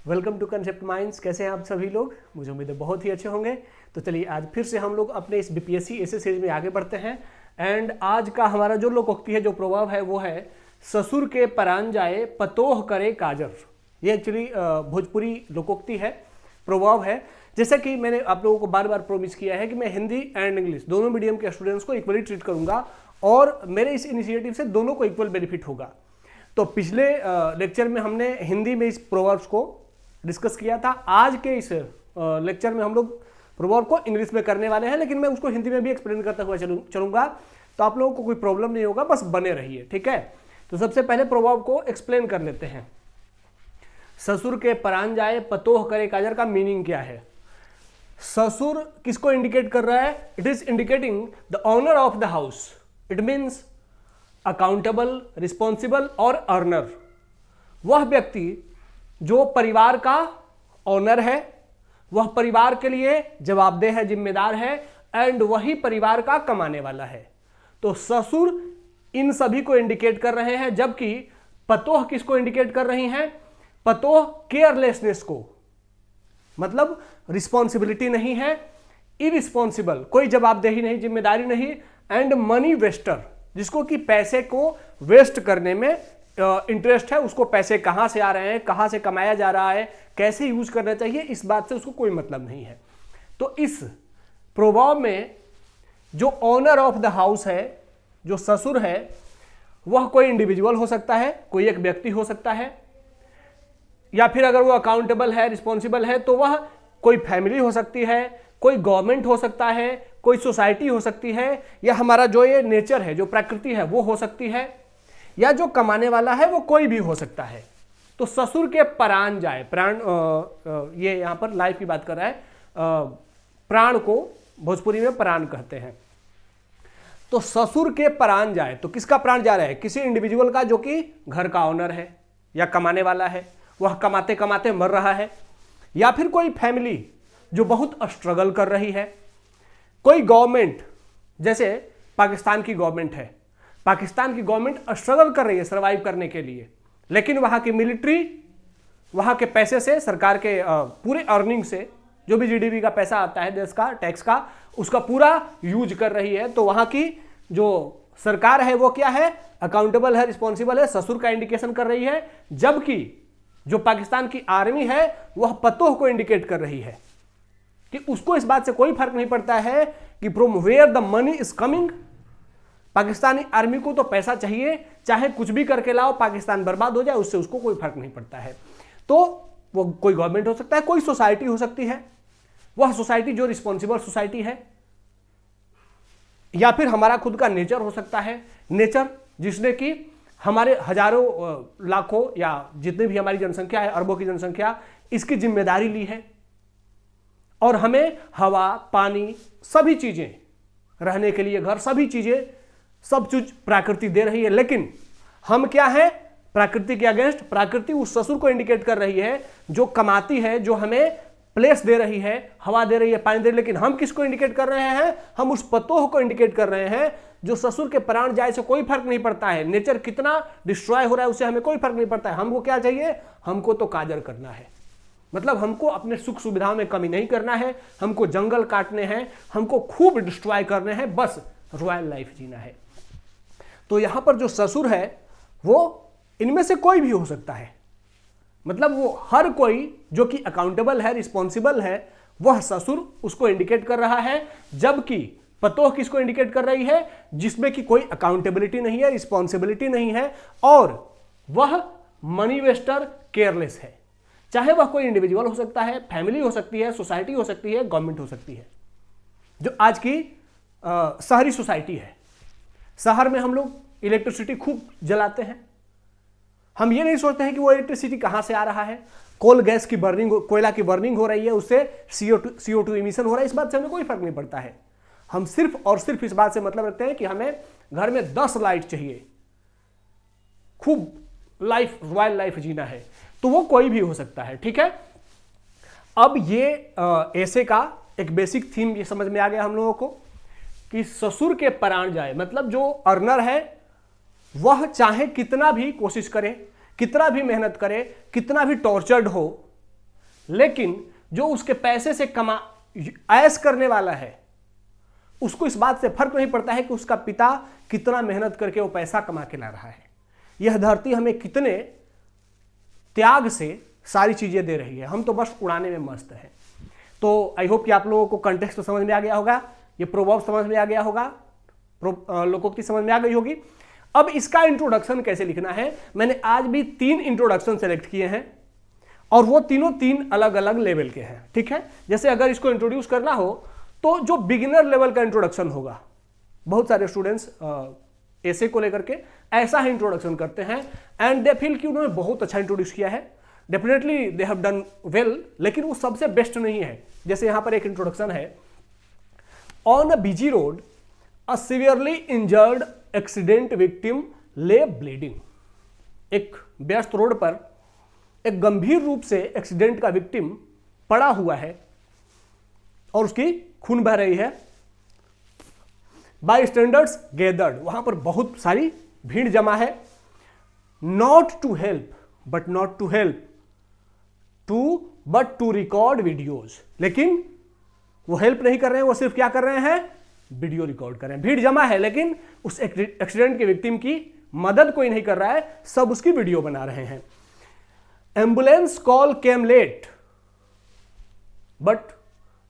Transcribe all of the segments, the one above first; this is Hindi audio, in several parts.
Welcome to concept minds. कैसे हैं आप सभी लोग? मुझे उम्मीद है बहुत ही अच्छे होंगे। तो चलिए आज फिर से हम लोग अपने इस बीपीएससी ऐसे सीरीज में आगे बढ़ते हैं। एंड आज का हमारा जो लोकोक्ति है, जो प्रभाव है, वो है ससुर के परान जाए पतोह करे काजर। ये एक्चुअली भोजपुरी लोकोक्ति है, प्रभाव है। जैसा कि मैंने आप लोगों को बार बार प्रोमिस किया है कि मैं हिंदी एंड इंग्लिश दोनों मीडियम के स्टूडेंट्स को इक्वली ट्रीट करूंगा और मेरे इस इनिशिएटिव से दोनों को इक्वल बेनिफिट होगा। तो पिछले लेक्चर में हमने हिंदी में इस प्रोवर्ब्स को डिस्कस किया था। आज के इस लेक्चर में हम लोग प्रोवर्ब को इंग्लिश में करने वाले हैं, लेकिन मैं उसको हिंदी में भी एक्सप्लेन करता हुआ चलूंगा, तो आप लोगों को कोई प्रॉब्लम नहीं होगा, बस बने रहिए, ठीक है। तो सबसे पहले प्रोवर्ब को एक्सप्लेन कर लेते हैं। ससुर के परान जाए पतोह करे काजर का मीनिंग क्या है? ससुर किसको इंडिकेट कर रहा है? It is indicating the honour of the house. It means accountable, responsible और अर्नर। वह व्यक्ति जो परिवार का ऑनर है, वह परिवार के लिए जवाबदेह है, जिम्मेदार है, एंड वही परिवार का कमाने वाला है। तो ससुर इन सभी को इंडिकेट कर रहे हैं, जबकि पतोह किसको इंडिकेट कर रही हैं? पतोह केयरलेसनेस को, मतलब रिस्पॉन्सिबिलिटी नहीं है, इरिस्पॉन्सिबल, कोई जवाबदेही नहीं, जिम्मेदारी नहीं, एंड मनी वेस्टर, जिसको कि पैसे को वेस्ट करने में इंटरेस्ट है। उसको पैसे कहां से आ रहे हैं, कहां से कमाया जा रहा है, कैसे यूज करना चाहिए, इस बात से उसको कोई मतलब नहीं है। तो इस प्रभाव में जो ऑनर ऑफ द हाउस है, जो ससुर है, वह कोई इंडिविजुअल हो सकता है, कोई एक व्यक्ति हो सकता है, या फिर अगर वो अकाउंटेबल है, रिस्पॉन्सिबल है, तो वह कोई फैमिली हो सकती है, कोई गवर्नमेंट हो सकता है, कोई सोसाइटी हो सकती है, या हमारा जो ये नेचर है, जो प्रकृति है, वो हो सकती है, या जो कमाने वाला है वो कोई भी हो सकता है। तो ससुर के परान जाए, प्राण, ये यहां पर लाइफ की बात कर रहा है, प्राण को भोजपुरी में प्राण कहते हैं। तो ससुर के परान जाए, तो किसका प्राण जा रहा है? किसी इंडिविजुअल का, जो कि घर का ऑनर है या कमाने वाला है, वह कमाते कमाते मर रहा है, या फिर कोई फैमिली जो बहुत स्ट्रगल कर रही है, कोई गवर्नमेंट, जैसे पाकिस्तान की गवर्नमेंट है, पाकिस्तान की गवर्नमेंट स्ट्रगल कर रही है सर्वाइव करने के लिए, लेकिन वहां की मिलिट्री वहां के पैसे से, सरकार के पूरे अर्निंग से, जो भी जीडीपी का पैसा आता है देश का, टैक्स का, उसका पूरा यूज कर रही है। तो वहां की जो सरकार है वो क्या है? अकाउंटेबल है, रिस्पॉन्सिबल है, ससुर का इंडिकेशन कर रही है, जबकि जो पाकिस्तान की आर्मी है वह पतोह को इंडिकेट कर रही है कि उसको इस बात से कोई फर्क नहीं पड़ता है कि from where the money is coming. Pakistani army को तो पैसा चाहिए, चाहे कुछ भी करके लाओ, पाकिस्तान बर्बाद हो जाए, उससे उसको कोई फर्क नहीं पड़ता है। तो वो कोई गवर्नमेंट हो सकता है, कोई सोसाइटी हो सकती है, वह सोसाइटी जो रिस्पॉन्सिबल सोसाइटी है, या फिर हमारा खुद का नेचर हो सकता है, नेचर जिसने कि हमारे हजारों लाखों या जितनी भी हमारी जनसंख्या है, अरबों की जनसंख्या, इसकी जिम्मेदारी ली है, और हमें हवा, पानी, सभी चीजें, रहने के लिए घर, सभी चीजें, सब चीज प्रकृति दे रही है। लेकिन हम क्या है? प्रकृति के अगेंस्ट। प्रकृति उस ससुर को इंडिकेट कर रही है जो कमाती है, जो हमें प्लेस दे रही है, हवा दे रही है, पानी दे रही है, लेकिन हम किसको इंडिकेट कर रहे हैं? हम उस पतोह को इंडिकेट कर रहे हैं जो ससुर के प्राण जाए से कोई फर्क नहीं पड़ता है। नेचर कितना डिस्ट्रॉय हो रहा है उससे हमें कोई फर्क नहीं पड़ता है। हमको क्या चाहिए? हमको तो काजर करना है, मतलब हमको अपने सुख सुविधाओं में कमी नहीं करना है, हमको जंगल काटने हैं, हमको खूब डिस्ट्रॉय करने हैं, बस रॉयल लाइफ जीना है। तो यहां पर जो ससुर है वो इनमें से कोई भी हो सकता है, मतलब वो हर कोई जो कि अकाउंटेबल है, रिस्पॉन्सिबल है, वह ससुर उसको इंडिकेट कर रहा है, जबकि पतोह किसको इंडिकेट कर रही है? जिसमें कि कोई अकाउंटेबिलिटी नहीं है, रिस्पॉन्सिबिलिटी नहीं है, और वह मनी वेस्टर, केयरलेस है। चाहे वह कोई इंडिविजुअल हो सकता है, फैमिली हो सकती है, सोसाइटी हो सकती है, गवर्नमेंट हो सकती है। जो आज की शहरी सोसाइटी है, शहर में हम लोग इलेक्ट्रिसिटी खूब जलाते हैं, हम ये नहीं सोचते हैं कि वो इलेक्ट्रिसिटी कहां से आ रहा है। कोल गैस की बर्निंग, कोयला की बर्निंग हो रही है, उससे CO2 इमिशन हो रहा है, इस बात से हमें कोई फर्क नहीं पड़ता है। हम सिर्फ और सिर्फ इस बात से मतलब रखते हैं कि हमें घर में 10 लाइट चाहिए, खूब लाइफ, रॉयल लाइफ जीना है, तो वो कोई भी हो सकता है, ठीक है। अब ये ऐसे का एक बेसिक थीम ये समझ में आ गया हम लोगों को कि ससुर के परान जाए, मतलब जो अर्नर है वह चाहे कितना भी कोशिश करे, कितना भी मेहनत करे, कितना भी टॉर्चर्ड हो, लेकिन जो उसके पैसे से ऐश करने वाला है उसको इस बात से फर्क नहीं पड़ता है कि उसका पिता कितना मेहनत करके वो पैसा कमा के ला रहा है, यह धरती हमें कितने त्याग से सारी चीजें दे रही है, हम तो बस उड़ाने में मस्त है। तो आई होप कि आप लोगों को कंटेक्स्ट तो समझ में आ गया होगा, ये प्रोवर्ब समझ में आ गया होगा, लोकोक्ति समझ में आ गई होगी। अब इसका इंट्रोडक्शन कैसे लिखना है, मैंने आज भी 3 इंट्रोडक्शन सेलेक्ट किए हैं और वो तीनों 3 अलग अलग लेवल के हैं, ठीक है। जैसे अगर इसको इंट्रोड्यूस करना हो तो जो बिगिनर लेवल का इंट्रोडक्शन होगा, बहुत सारे स्टूडेंट्स ऐसे को लेकर के ऐसा ही इंट्रोडक्शन करते हैं एंड दे फील कि उन्होंने बहुत अच्छा इंट्रोड्यूस किया है, definitely they have done well, लेकिन वो सबसे बेस्ट नहीं है। जैसे यहां पर एक इंट्रोडक्शन है, on a busy road a severely injured accident victim ले ब्लीडिंग। एक व्यस्त रोड पर एक गंभीर रूप से एक्सीडेंट का विक्टिम पड़ा हुआ है और उसकी खून बह रही है। बाय स्टैंडर्ड्स गैदर्ड, वहां पर बहुत सारी भीड़ जमा है। Not to help but not to help but to record videos, लेकिन वो हेल्प नहीं कर रहे हैं, वो सिर्फ क्या कर रहे हैं, वीडियो रिकॉर्ड कर रहे हैं। भीड़ जमा है लेकिन उस एक्सीडेंट के विक्टिम की मदद कोई नहीं कर रहा है, सब उसकी वीडियो बना रहे हैं। Ambulance call came late but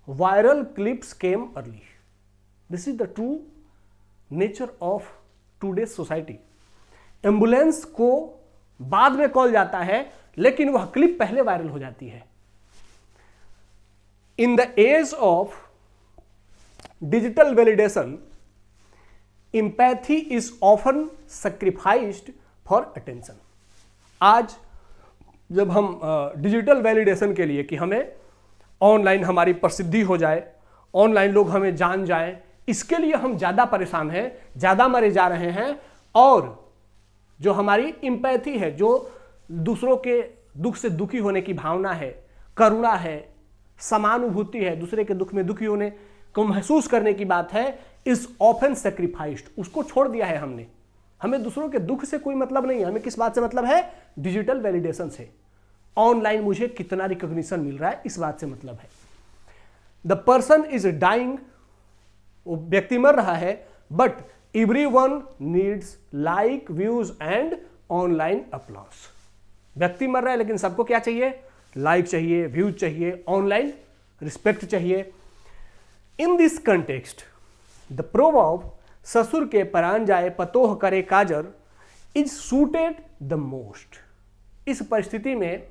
viral clips came early. This is the true nature of today's society. Ambulance को बाद में कॉल जाता है लेकिन वह क्लिप पहले वायरल हो जाती है। In the age of digital validation empathy is often sacrificed for attention. आज जब हम डिजिटल वैलिडेशन के लिए कि हमें ऑनलाइन हमारी प्रसिद्धि हो जाए, ऑनलाइन लोग हमें जान जाए, इसके लिए हम ज़्यादा परेशान हैं, ज़्यादा मरे जा रहे हैं, और जो हमारी एम्पैथी है, जो दूसरों के दुख से दुखी होने की भावना है, करुणा है, समानुभूति है, दूसरे के दुख में दुखी होने को महसूस करने की बात है, इज ऑफन सैक्रिफाइस्ड, उसको छोड़ दिया है हमने। हमें दूसरों के दुख से कोई मतलब नहीं है, हमें किस बात से मतलब है, डिजिटल वैलिडेशन से। ऑनलाइन मुझे कितना रिकॉग्निशन मिल रहा है, इस बात से मतलब है। द पर्सन इज डाइंग, वो व्यक्ति मर रहा है, but everyone needs like, views and online applause. व्यक्ति मर रहा है लेकिन सबको क्या चाहिए, लाइक चाहिए, व्यूज चाहिए, ऑनलाइन रिस्पेक्ट चाहिए। In this context the proverb ससुर के परान जाए पतोह करे काजर इज सूटेड द मोस्ट। इस परिस्थिति में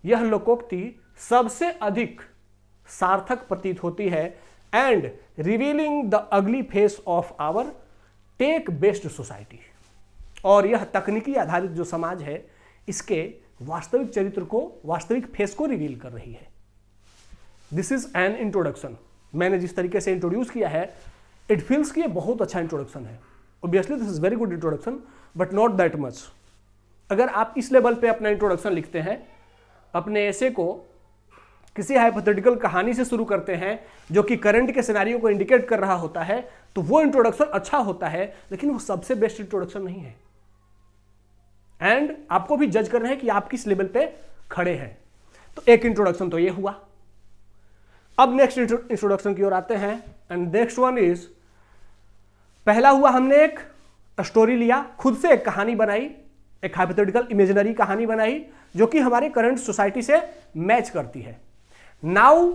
यह लोकोक्ति सबसे अधिक सार्थक प्रतीत होती है and revealing the ugly face of our tech based society. और यह तकनीकी आधारित जो समाज है इसके वास्तविक चरित्र को, वास्तविक फेस को रिवील कर रही है। This is an introduction. मैंने जिस तरीके से इंट्रोड्यूस किया है, इट फील्स कि ये बहुत अच्छा इंट्रोडक्शन है। Obviously this is very good introduction but not that much. अगर आप इस लेवल पे अपना इंट्रोडक्शन लिखते हैं, अपने ऐसे को किसी हाइपोथेटिकल कहानी से शुरू करते हैं जो कि करंट के सिनेरियो को इंडिकेट कर रहा होता है, तो वो इंट्रोडक्शन अच्छा होता है, लेकिन वो सबसे बेस्ट इंट्रोडक्शन नहीं है। एंड आपको भी जज करना है कि आप किस लेवल पे खड़े हैं। तो एक इंट्रोडक्शन तो ये हुआ। अब नेक्स्ट इंट्रोडक्शन की ओर आते हैं एंड नेक्स्ट वन इज, पहला हुआ हमने एक स्टोरी लिया, खुद से एक कहानी बनाई, एक हाइपोथेटिकल इमेजिनरी कहानी बनाई जो कि हमारे करंट सोसाइटी से मैच करती है। Now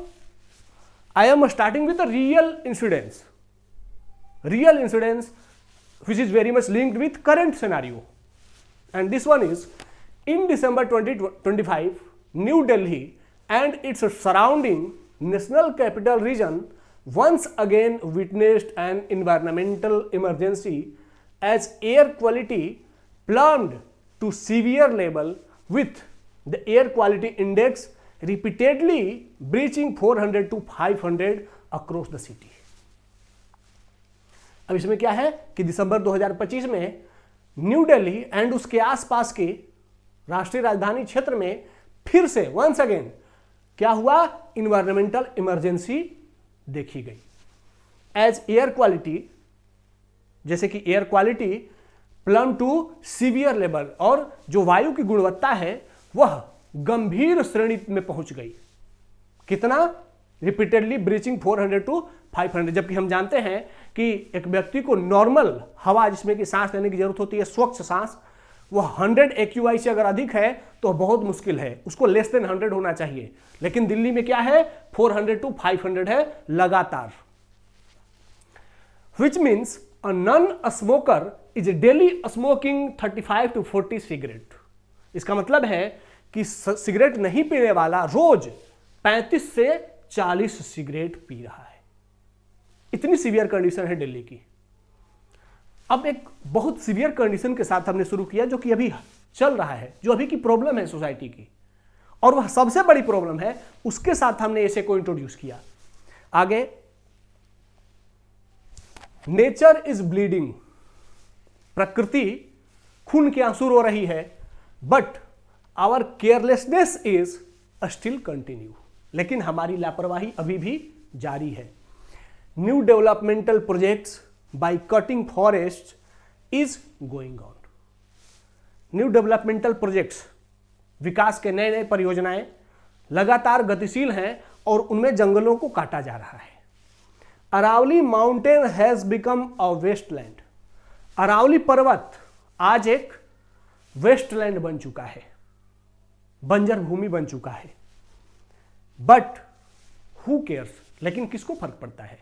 I am starting with real incidents which is very much linked with current scenario. And this one is, in December 2025, New Delhi and its surrounding national capital region once again witnessed an environmental emergency as air quality plumbed to severe level, with the air quality index repeatedly breaching 400 to 500 across the city. अब इसमें क्या है कि दिसंबर 2025 में न्यू दिल्ली एंड उसके आसपास के राष्ट्रीय राजधानी क्षेत्र में फिर से वंस अगेन क्या हुआ, इन्वायरमेंटल इमरजेंसी देखी गई। एज एयर क्वालिटी, जैसे कि air quality plum to severe level, और जो वायु की गुणवत्ता है वह गंभीर श्रेणी में पहुंच गई। कितना? Repeatedly breaching 400 to 500। जबकि हम जानते हैं कि एक व्यक्ति को नॉर्मल हवा जिसमें कि सांस लेने की जरूरत होती है, स्वच्छ सांस, वो 100 AQI से अगर अधिक है तो बहुत मुश्किल है, उसको लेस देन 100 होना चाहिए। लेकिन दिल्ली में क्या है? 400 to 500 है लगातार। Which means a non-smoker is daily smoking 35 to 40 cigarette. इसका मतलब है कि सिगरेट नहीं पीने वाला रोज 35 से 40 सिगरेट पी रहा है। इतनी सीवियर कंडीशन है दिल्ली की। अब एक बहुत सीवियर कंडीशन के साथ हमने शुरू किया जो कि अभी चल रहा है, जो अभी की प्रॉब्लम है सोसाइटी की, और वह सबसे बड़ी प्रॉब्लम है, उसके साथ हमने इसे को इंट्रोड्यूस किया। आगे, नेचर इज ब्लीडिंग, प्रकृति खून के आंसू रो रही है, but our carelessness is still continue, लेकिन हमारी लापरवाही अभी भी जारी है। New developmental projects by cutting forest is going on. New developmental projects, विकास के नए नए परियोजनाएं लगातार गतिशील हैं और उनमें जंगलों को काटा जा रहा है। Aravalli mountain has become a wasteland. Aravalli पर्वत आज एक वेस्टलैंड बन चुका है, बंजर भूमि बन चुका है। बट हु केयर्स, लेकिन किसको फर्क पड़ता है?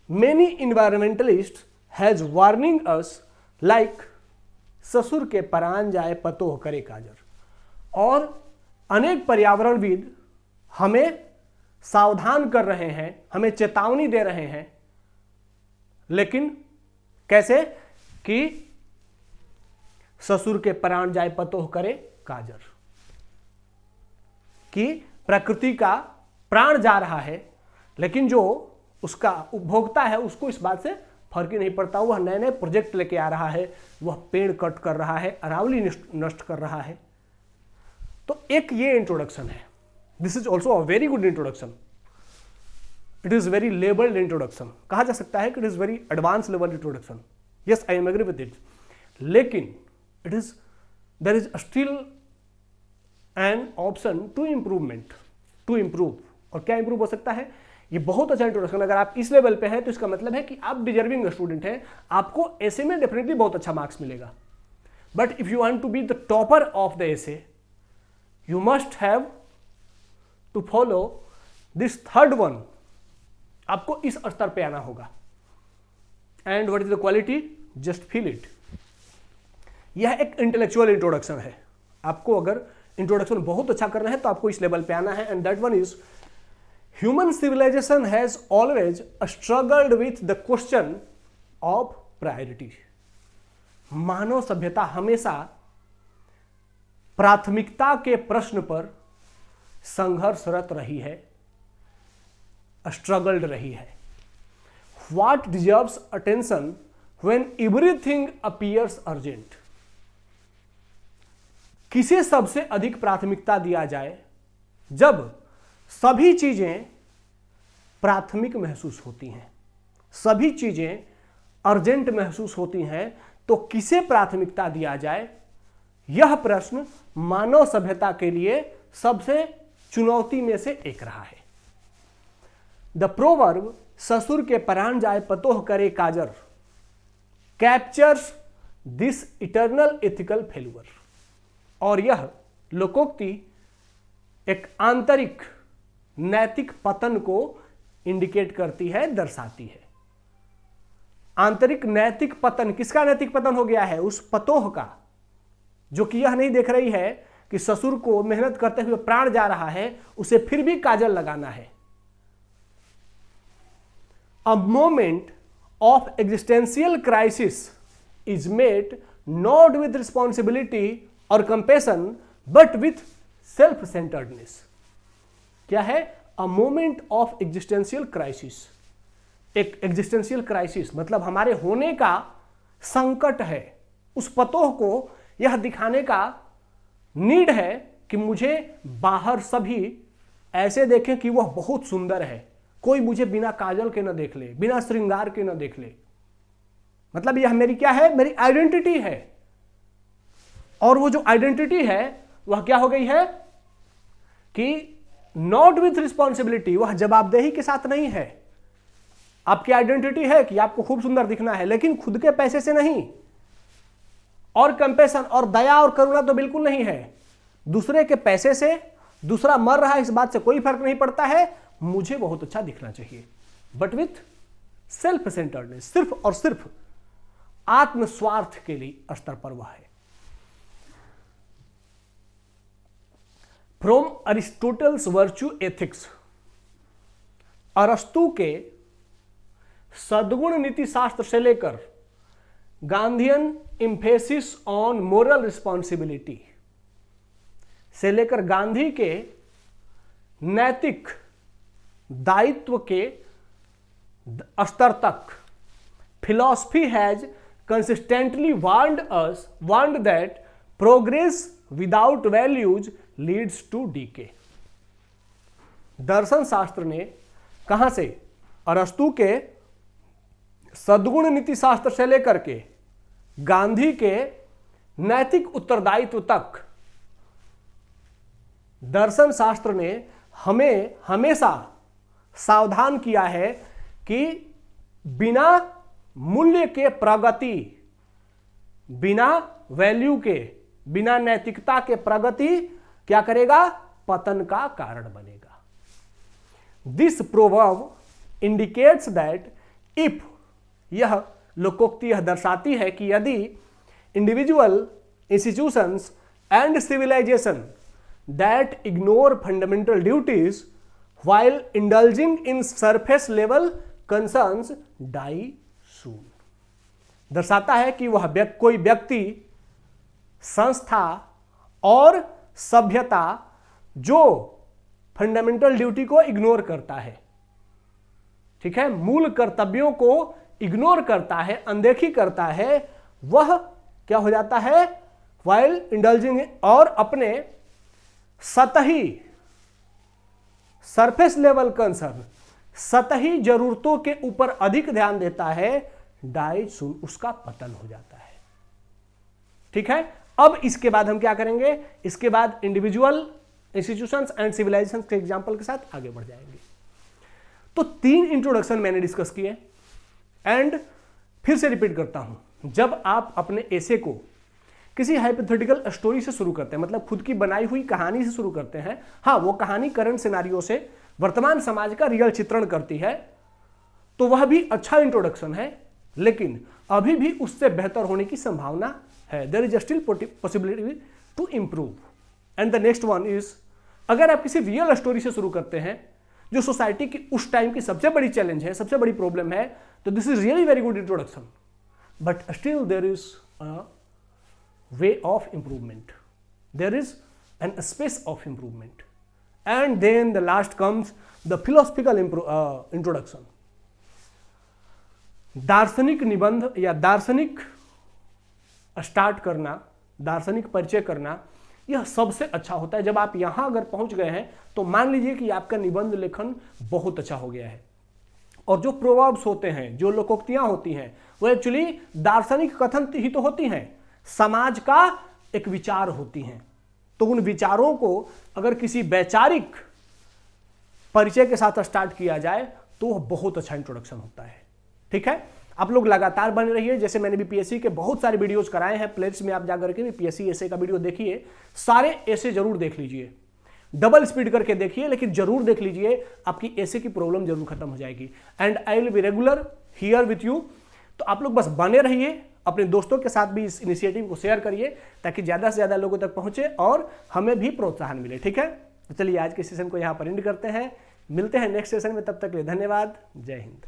Many environmentalist has warning us like ससुर के परान जाए पतोह करे काजर। और अनेक पर्यावरणविद हमें सावधान कर रहे हैं, हमें चेतावनी दे रहे हैं, लेकिन कैसे? कि ससुर के प्राण जाए पतोह करे काजर, कि प्रकृति का प्राण जा रहा है, लेकिन जो उसका उपभोक्ता है उसको इस बात से फर्क ही नहीं पड़ता। वह नए नए प्रोजेक्ट लेके आ रहा है, वह पेड़ कट कर रहा है, अरावली नष्ट कर रहा है। तो एक ये इंट्रोडक्शन है। This is also a very good introduction. It is very labelled introduction. कहा जा सकता है कि it is very advance level introduction. Yes, I am agree with it. लेकिन it is there is still an option to improvement, to improve. और क्या इंप्रूव हो सकता है? ये बहुत अच्छा इंट्रोडक्शन। अगर आप इस लेवल पे हैं तो इसका मतलब है कि आप डिजर्विंग स्टूडेंट हैं, आपको ऐसे में डेफिनेटली बहुत अच्छा मार्क्स मिलेगा। But if you want to be the topper of the essay, you must have to follow this third one. आपको इस स्तर पे आना होगा। And what is the quality? Just feel it. यह एक इंटेलेक्चुअल इंट्रोडक्शन है। आपको अगर इंट्रोडक्शन बहुत अच्छा करना है तो आपको इस लेवल पे आना है। And that one is human civilization has always struggled with the question of priority. मानव सभ्यता हमेशा प्राथमिकता के प्रश्न पर संघर्षरत रही है, स्ट्रगल्ड रही है। What deserves attention when everything appears urgent. किसे सबसे अधिक प्राथमिकता दिया जाए? जब सभी चीजें प्राथमिक महसूस होती हैं, सभी चीजें अर्जेंट महसूस होती हैं, तो किसे प्राथमिकता दिया जाए? यह प्रश्न मानव सभ्यता के लिए सबसे चुनौती में से एक रहा है। द प्रोवर्ब ससुर के परान जाए पतोह करे काजर captures this eternal ethical failure. और यह लोकोक्ति एक आंतरिक नैतिक पतन को इंडिकेट करती है, दर्शाती है। आंतरिक नैतिक पतन, किसका नैतिक पतन हो गया है? उस पतोह का, जो कि यह नहीं देख रही है कि ससुर को मेहनत करते हुए प्राण जा रहा है, उसे फिर भी काजल लगाना है। A moment of existential crisis is met not with responsibility or compassion but with self-centeredness। क्या है? A moment of existential crisis। एक existential crisis मतलब हमारे होने का संकट है। उस पतोह को यह दिखाने का नीड है कि मुझे बाहर सभी ऐसे देखें कि वह बहुत सुंदर है, कोई मुझे बिना काजल के ना देख ले, बिना श्रृंगार के ना देख ले। मतलब यह मेरी क्या है? मेरी आइडेंटिटी है। और वो जो आइडेंटिटी है वह क्या हो गई है कि नॉट विथ रिस्पॉन्सिबिलिटी, वह जवाबदेही के साथ नहीं है। आपकी आइडेंटिटी है कि आपको खूब सुंदर दिखना है, लेकिन खुद के पैसे से नहीं। और कंपैशन और दया और करुणा तो बिल्कुल नहीं है। दूसरे के पैसे से दूसरा मर रहा है, इस बात से कोई फर्क नहीं पड़ता है, मुझे बहुत अच्छा दिखना चाहिए, बट विथ सेल्फ सेंटर्डनेस, सिर्फ और सिर्फ आत्मस्वार्थ के लिए स्तर पर वह है। फ्रॉम अरिस्टोटल्स वर्च्यू एथिक्स, अरस्तु के सद्गुण नीति शास्त्र से लेकर Gandhian emphasis on moral responsibility से लेकर गांधी के नैतिक दायित्व के स्तर तक, philosophy has consistently warned that progress without values leads to decay. दर्शन शास्त्र ने कहां से, अरस्तु के सद्गुण नीति शास्त्र से लेकर के गांधी के नैतिक उत्तरदायित्व तक, दर्शन शास्त्र ने हमें हमेशा सावधान किया है कि बिना मूल्य के प्रगति, बिना वैल्यू के, बिना नैतिकता के प्रगति क्या करेगा, पतन का कारण बनेगा। This proverb indicates that if, यह लोकोक्ति यह दर्शाती है कि यदि individual, institutions and civilization that ignore fundamental duties while indulging in surface level concerns die soon, दर्शाता है कि वह कोई व्यक्ति, संस्था और सभ्यता जो फंडामेंटल ड्यूटी को इग्नोर करता है, ठीक है, मूल कर्तव्यों को इग्नोर करता है, अनदेखी करता है, वह क्या हो जाता है, while indulging, और अपने सतही सरफेस लेवल कंसर्न, सतही जरूरतों के ऊपर अधिक ध्यान देता है, डाई सून, उसका पतन हो जाता है। ठीक है, अब इसके बाद हम क्या करेंगे, इसके बाद इंडिविजुअल, इंस्टीट्यूशंस एंड सिविलाइजेशन के एग्जांपल के साथ आगे बढ़ जाएंगे। तो 3 इंट्रोडक्शन मैंने डिस्कस किए, एंड फिर से रिपीट करता हूं, जब आप अपने एसे को किसी हाइपोथेटिकल स्टोरी से शुरू करते हैं, मतलब खुद की बनाई हुई कहानी से शुरू करते हैं, हाँ वो कहानी करंट सिनारियो से वर्तमान समाज का रियल चित्रण करती है, तो वह भी अच्छा इंट्रोडक्शन है, लेकिन अभी भी उससे बेहतर होने की संभावना है। There is still possibility to improve. And the next one is, अगर आप किसी रियल स्टोरी से शुरू करते हैं जो सोसाइटी की उस टाइम की सबसे बड़ी चैलेंज है, सबसे बड़ी प्रॉब्लम है, तो this is really very good introduction, but still there is way of improvement, there is an space of improvement, and then the last comes the philosophical introduction। दार्शनिक निबंध या दार्शनिक स्टार्ट करना, दार्शनिक परिचय करना, यह सबसे अच्छा होता है। जब आप यहां अगर पहुंच गए हैं तो मान लीजिए कि आपका निबंध लेखन बहुत अच्छा हो गया है, और जो प्रोवर्ब्स होते हैं, जो लोकोक्तियां होती हैं, वो एक्चुअली दार्शनिक कथन ही तो होती हैं, समाज का एक विचार होती हैं। तो उन विचारों को अगर किसी वैचारिक परिचय के साथ स्टार्ट किया जाए तो वह बहुत अच्छा इंट्रोडक्शन होता है। ठीक है, आप लोग लगातार बने रहिए। जैसे मैंने बीपीएससी के बहुत सारे वीडियोस कराए हैं, प्लेलिस्ट में आप जाकर के बीपीएससी एसे का वीडियो देखिए, सारे एसे जरूर देख लीजिए, डबल स्पीड करके देखिए, लेकिन जरूर देख लीजिए, आपकी एसे की प्रॉब्लम जरूर खत्म हो जाएगी। And I will be regular here with you. तो आप लोग बस बने रहिए, अपने दोस्तों के साथ भी इस इनिशिएटिव को शेयर करिए, ताकि ज़्यादा से ज़्यादा लोगों तक पहुंचे और हमें भी प्रोत्साहन मिले। ठीक है, तो चलिए आज के सेशन को यहाँ पर एंड करते हैं, मिलते हैं नेक्स्ट सेशन में, तब तक के लिए धन्यवाद, जय हिंद।